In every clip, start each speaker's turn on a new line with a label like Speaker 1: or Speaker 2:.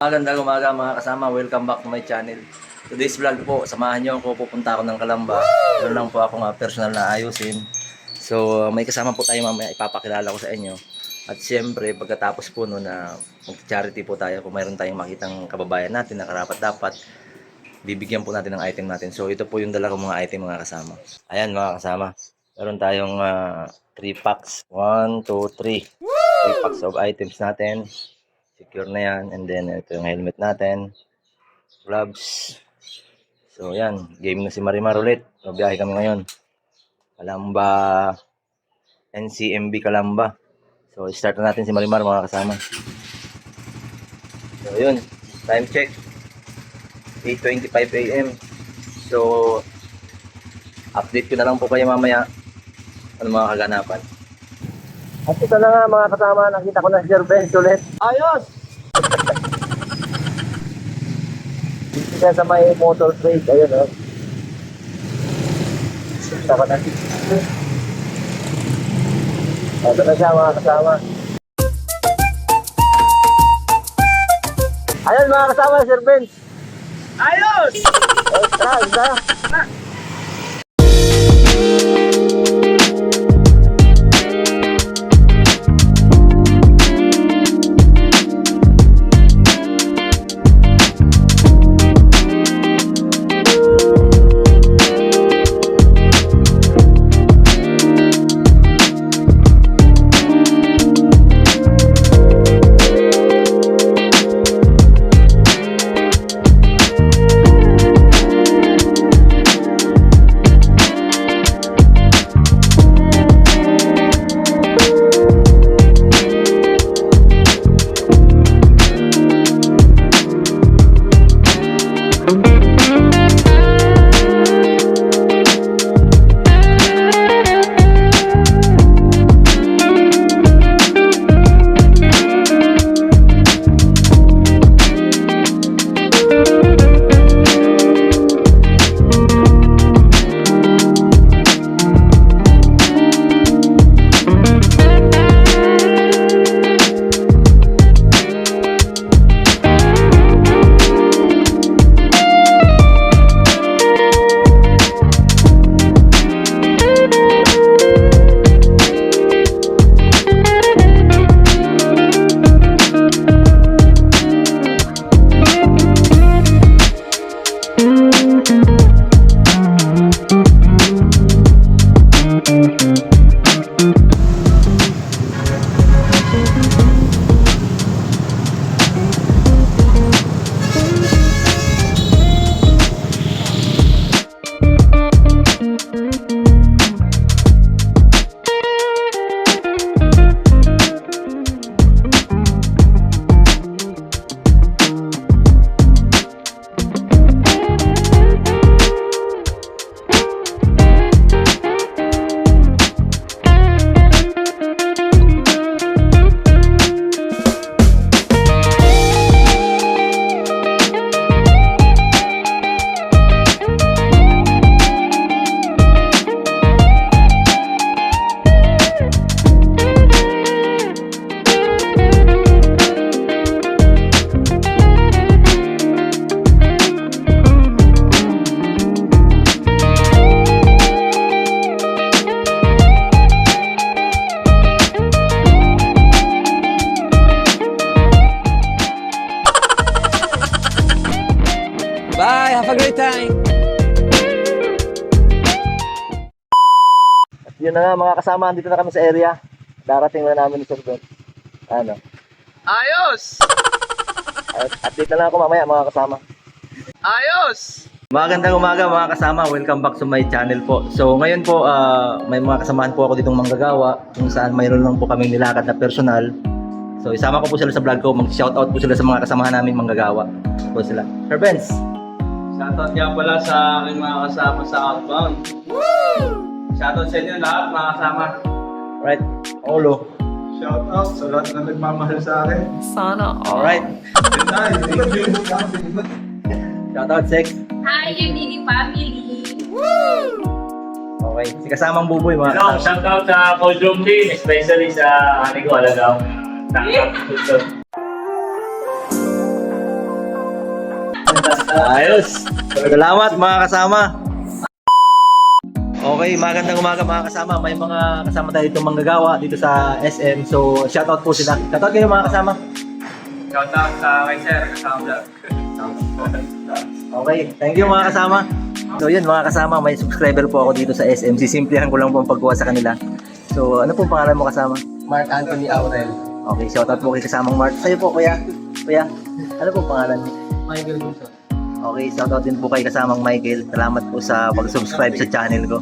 Speaker 1: Magandang umaga mga kasama, welcome back to my channel. Today's vlog po, samahan niyo ako, pupunta ako ng Calamba. Meron lang po akong personal na ayusin. So may kasama po tayo mamaya, ipapakilala ko sa inyo. At siyempre pagkatapos po no na mag-charity po tayo, kung mayroon tayong makitang kababayan natin na karapat-dapat, bibigyan po natin ng item natin. So ito po yung dala kong mga item mga kasama. Ayan mga kasama, meron tayong 3 packs, 1, 2, 3 packs of items natin. Secure na yan. And then, ito yung helmet natin. Gloves. So, yan. Game na si Marimar ulit. Mabiyahe kami ngayon. Calamba. NCMB Calamba. So, start na natin si Marimar mga kasama. So, yun. Time check. 8:25 AM. So, update ko na lang po kayo mamaya. Ano mga kaganapan. At ito na nga mga kasama, nakita ko na si Sir Benz ulit. Ayos! Dito siya sa may motor trade, ayun o. Kita ko na. Ito na siya mga kasama. Ayun mga kasama, Sir Benz. Ayos! Extra. Bye! Have a great time! At yun na nga mga kasama, andito na kami sa area. Darating na namin ni Sir Ben. Ano? Ayos! At update na lang ako mamaya mga kasama. Ayos! Magandang umaga mga kasama, welcome back to my channel po. So ngayon po, may mga kasamahan po ako ditong manggagawa kung saan mayroon lang po kaming nilakad na personal. So isama ko po sila sa vlog ko, mag-shoutout po sila sa mga kasamahan namin manggagawa. Po sila. Sir Benz!
Speaker 2: Shoutout nga pala sa aking mga kasama sa Outbound. Woo! Shoutout sa inyo lahat mga kasama.
Speaker 1: Right, Olo.
Speaker 2: Shoutout sa lahat na nagmamahal sa akin.
Speaker 3: Sana all.
Speaker 1: Alright.
Speaker 2: Thank you.
Speaker 1: Shoutout Sex.
Speaker 3: Hi, MDD family!
Speaker 1: Okay, si kasamang Buboy mga
Speaker 4: Hello,
Speaker 1: kasama.
Speaker 4: shout out sa Coldroom Team, especially sa Anigo Alagaw.
Speaker 1: Ayos. Salamat mga kasama. Okay, magandang umaga mga kasama. May mga kasama tayo dito manggagawa dito sa SM. So, shoutout po sila. Shoutout kayo mga kasama.
Speaker 2: Shoutout sa kay Sir, kasama vlog.
Speaker 1: Okay, thank you mga kasama. So yun mga kasama, may subscriber po ako dito sa SM. Sisimplihan ko lang po ang pagkuha sa kanila. So ano pong pangalan mo kasama?
Speaker 2: Mark Anthony Aurel.
Speaker 1: Okay, shoutout po kay kasamang Mark. Sa'yo po kuya. Kuya, ano pong pangalan mo?
Speaker 2: Michael Wilson.
Speaker 1: Okay, shoutout din po kay kasamang Michael. Salamat po sa pag-subscribe sa channel ko.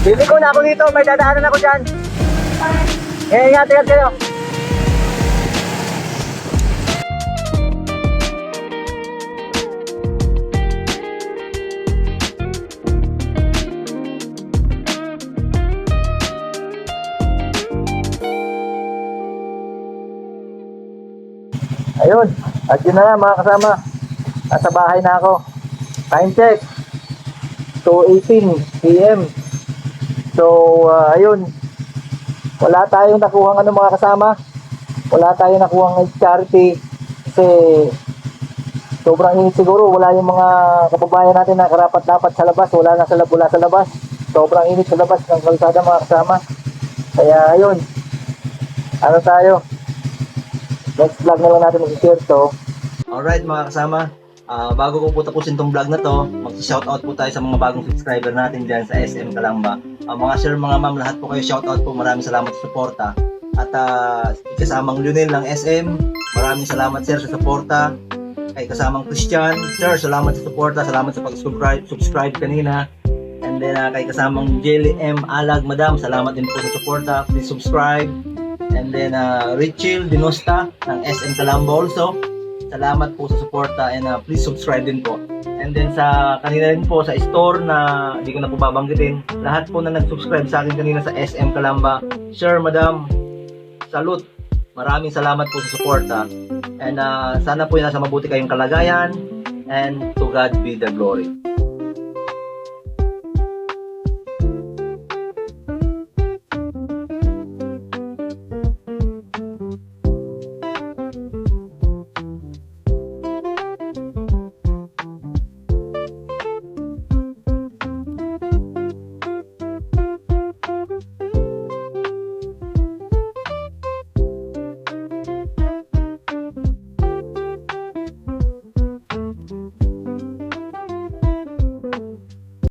Speaker 1: Bili ko na ako dito, may dadaanan ako dyan. Ingat kayo. Ayun, at yun na nga mga kasama. Nasa bahay na ako. Time check. 2:18 PM. So, ayun. Wala tayong nakuhang mga kasama. Wala tayong nakuhang charity. Kasi sobrang init siguro. Wala yung mga kababayan natin na karapat-dapat sa labas. Wala sa labas. Sobrang init sa labas ng kalsada mga kasama. Kaya ayun. Ano tayo? Next vlog na lang natin mag-share to. Alright mga kasama. Bago ko po tapusin tong vlog na to, mag-shoutout po tayo sa mga bagong subscriber natin dyan sa SM Calamba. Mga sir, mga ma'am, lahat po kayo shoutout po. Maraming salamat sa suporta. At kasamang Lionel ng SM, maraming salamat sir sa suporta. kay kasamang Christian. Sir, salamat sa suporta, salamat sa pag-subscribe kanina. And then kay kasamang Jelly M. Alag, Madam, salamat din po sa suporta. Please subscribe. And then Richel Dinosta ng SM Calamba also. Salamat po sa suporta and please subscribe din po. And then sa kanina rin po sa store na hindi ko na po babanggitin, lahat po na nag-subscribe sa akin kanina sa SM Calamba. Sir, Madam, salute. Maraming salamat po sa suporta. And sana po nasa mabuti kayong kalagayan and to God be the glory.